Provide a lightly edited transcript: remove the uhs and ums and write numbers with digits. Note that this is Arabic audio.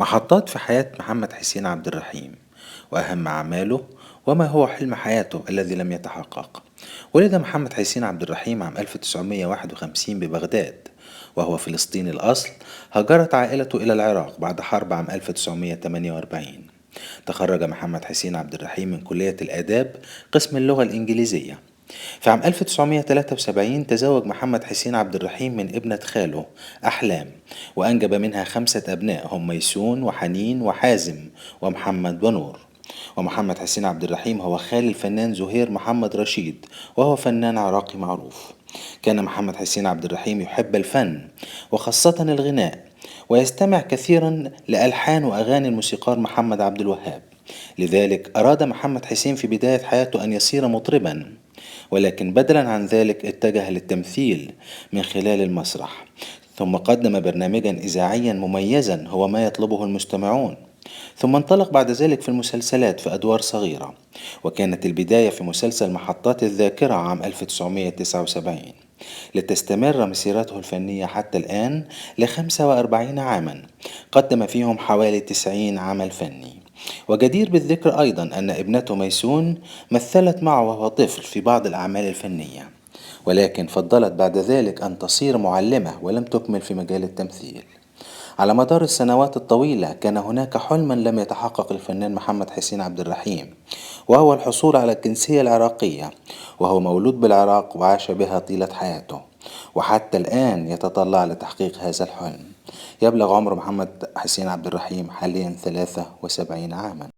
محطات في حياة محمد حسين عبد الرحيم وأهم أعماله، وما هو حلم حياته الذي لم يتحقق. ولد محمد حسين عبد الرحيم عام 1951 ببغداد، وهو فلسطيني الأصل. هاجرت عائلته إلى العراق بعد حرب عام 1948. تخرج محمد حسين عبد الرحيم من كلية الآداب قسم اللغة الإنجليزية. في عام 1973 تزوج محمد حسين عبد الرحيم من ابنة خاله أحلام، وأنجب منها 5 أبناء هم ميسون وحنين وحازم ومحمد ونور. ومحمد حسين عبد الرحيم هو خال الفنان زهير محمد رشيد، وهو فنان عراقي معروف. كان محمد حسين عبد الرحيم يحب الفن وخاصة الغناء، ويستمع كثيرا لألحان وأغاني الموسيقار محمد عبد الوهاب. لذلك أراد محمد حسين في بداية حياته أن يصير مطربا، ولكن بدلا عن ذلك اتجه للتمثيل من خلال المسرح، ثم قدم برنامجا إذاعيا مميزا هو ما يطلبه المستمعون. ثم انطلق بعد ذلك في المسلسلات في أدوار صغيرة، وكانت البداية في مسلسل محطات الذاكرة عام 1979، لتستمر مسيرته الفنية حتى الآن ل45 عاما، قدم فيهم حوالي 90 عمل فني. وجدير بالذكر أيضا أن ابنته ميسون مثلت معه وهو طفل في بعض الأعمال الفنية، ولكن فضلت بعد ذلك أن تصير معلمة ولم تكمل في مجال التمثيل. على مدار السنوات الطويلة كان هناك حلما لم يتحقق للفنان محمد حسين عبد الرحيم، وهو الحصول على الجنسية العراقية، وهو مولود بالعراق وعاش بها طيلة حياته، وحتى الآن يتطلع لتحقيق هذا الحلم. يبلغ عمر محمد حسين عبد الرحيم حاليا 73 عاما.